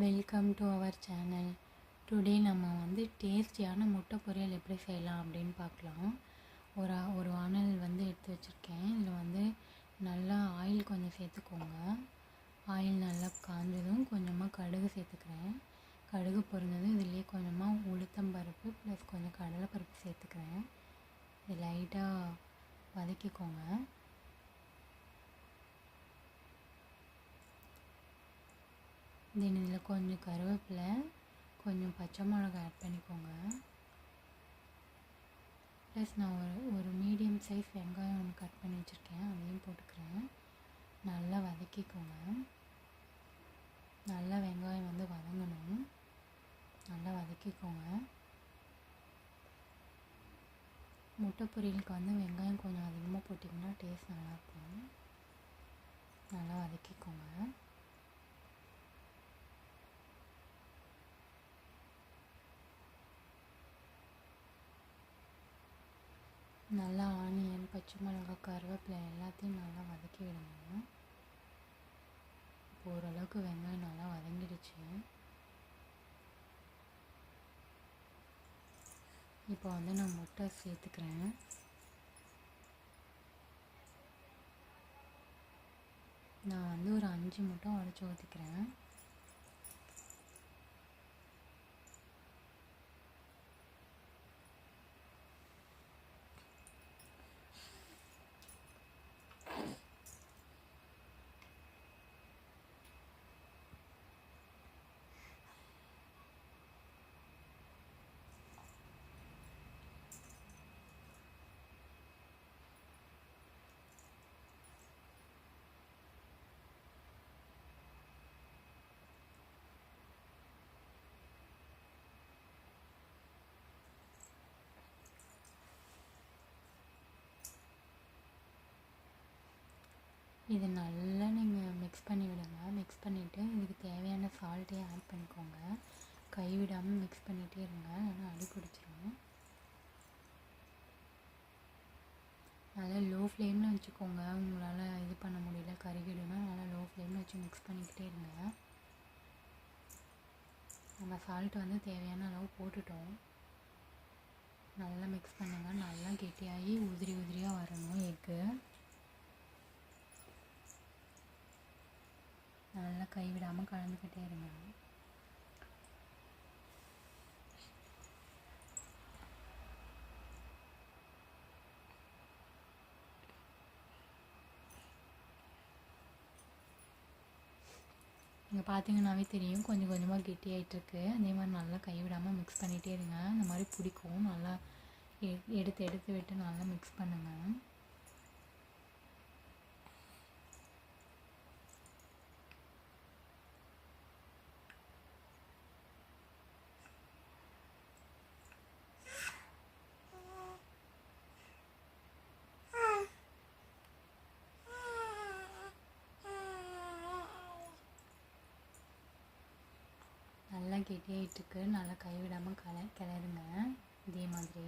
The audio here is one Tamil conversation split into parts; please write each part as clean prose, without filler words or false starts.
Welcome to our channel. Today நம்ம டேஸ்டியான முட்டை பொரியல் எப்படி செய்யலாம் அப்படின்னு பார்க்கலாம். ஒரு வானல் எடுத்து வச்சுருக்கேன். இதில் நல்லா ஆயில் கொஞ்சம் சேர்த்துக்கோங்க. ஆயில் நல்லா காஞ்சதும் கொஞ்சமாக கடுகு சேர்த்துக்கிறேன். கடுகு பொரிஞ்சதும் இதுலேயே கொஞ்சமாக உளுத்தம்பருப்பு ப்ளஸ் கொஞ்சம் கடலைப்பருப்பு சேர்த்துக்கிறேன். இது லைட்டாக வதக்கிக்கோங்க. தென் இதில் கொஞ்சம் கருவேப்பிலை, கொஞ்சம் பச்சை மிளகாய் ஆட் பண்ணிக்கோங்க. ப்ளஸ் நான் ஒரு மீடியம் சைஸ் வெங்காயம் ஒன்று கட் பண்ணி வச்சுருக்கேன், அதையும் போட்டுக்கிறேன். நல்லா வதக்கிக்கோங்க. நல்லா வெங்காயம் வதங்கணும். நல்லா வதக்கிக்கோங்க. முட்டை பொரியலுக்கு வெங்காயம் கொஞ்சம் அதிகமாக போட்டிங்கன்னா டேஸ்ட் நல்லாயிருக்கும். நல்லா வதக்கிக்கோங்க. நல்லா ஆனியன், பச்சை மிளகாய், கருவேப்பிலை எல்லாத்தையும் நல்லா வதக்கி விடணும். இப்போ ஓரளவுக்கு வெங்காயம் நல்லா வதங்கிடுச்சு. இப்போ நான் முட்டை சேர்த்துக்கிறேன். நான் ஒரு 5 முட்டை உடச்சி ஊற்றிக்கிறேன். இது நல்லா நீங்கள் மிக்ஸ் பண்ணி விடுங்க. மிக்ஸ் பண்ணிவிட்டு இதுக்கு தேவையான சால்ட்டையும் ஆட் பண்ணிக்கோங்க. கைவிடாமல் மிக்ஸ் பண்ணிகிட்டே இருங்க, இல்லைன்னா அடி பிடிச்சிரும். நல்லா லோ ஃப்ளேமில் வச்சுக்கோங்க. உங்களால் இது பண்ண முடியல, கருகிடுனா நல்லா லோ ஃப்ளேமில் வச்சு மிக்ஸ் பண்ணிக்கிட்டே இருங்க. நம்ம சால்ட் தேவையான அளவு போட்டுட்டோம். நல்லா மிக்ஸ் பண்ணுங்கள். நல்லா கெட்டியாகி உதிரி உதிரியாக வரணும் எக்கு. நல்லா கைவிடாமல் கலந்துக்கிட்டே இருங்க. நீங்கள் பார்த்தீங்கன்னாவே தெரியும், கொஞ்சம் கொஞ்சமாக கெட்டியாகிட்டுருக்கு. அதே மாதிரி நல்லா கைவிடாமல் மிக்ஸ் பண்ணிகிட்டே இருங்க. இந்த மாதிரி பிடிக்கும். நல்லா எடுத்து எடுத்து விட்டு நல்லா மிக்ஸ் பண்ணுங்கள். நல்லா கெட்டியாகிட்டுருக்கு. நல்லா கைவிடாமல் கிளறுங்க. இதே மாதிரி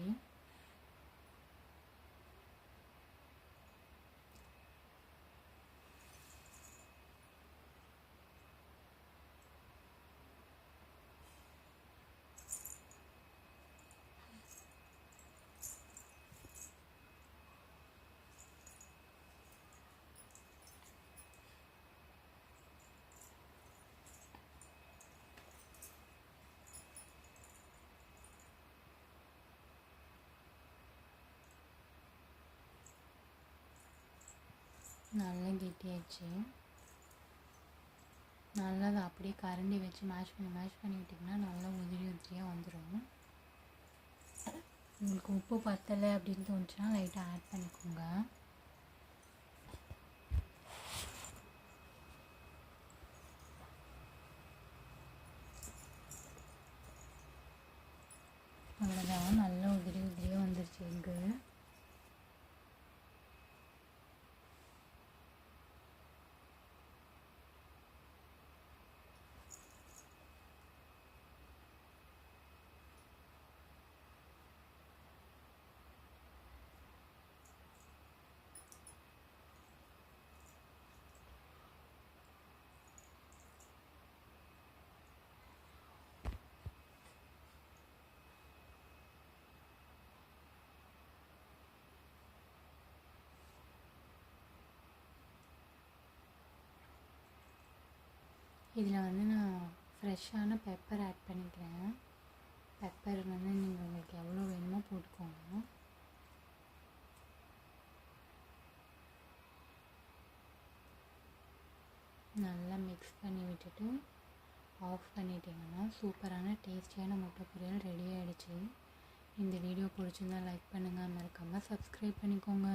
நல்லா கெட்டியாச்சு. நல்லா அதை அப்படியே கரண்டி வச்சு மேஷ் பண்ணி விட்டிங்கன்னா நல்லா உதிரி உதிரியாக வந்துடும். உங்களுக்கு உப்பு பத்தலை அப்படின்னு தோணுச்சுன்னா லைட்டாக ஆட் பண்ணிக்கோங்க. அவ்வளோதான், நல்லா உதிரி உதிரியாக வந்துருச்சு எக்கு. இதில் வந்து நான் ஃப்ரெஷ்ஷான பெப்பர் ஆட் பண்ணிக்கிறேன். பெப்பர் வந்து நீங்கள் உங்களுக்கு எவ்வளோ வேணுமோ போட்டுக்கோங்க. நல்லா மிக்ஸ் பண்ணி விட்டுட்டு ஆஃப் பண்ணிட்டீங்கன்னா சூப்பரான டேஸ்டியான முட்டை பொரியல் ரெடி ஆகிடுச்சு. இந்த வீடியோ பிடிச்சிருந்தா லைக் பண்ணுங்கள், மறக்காமல் சப்ஸ்கிரைப் பண்ணிக்கோங்க.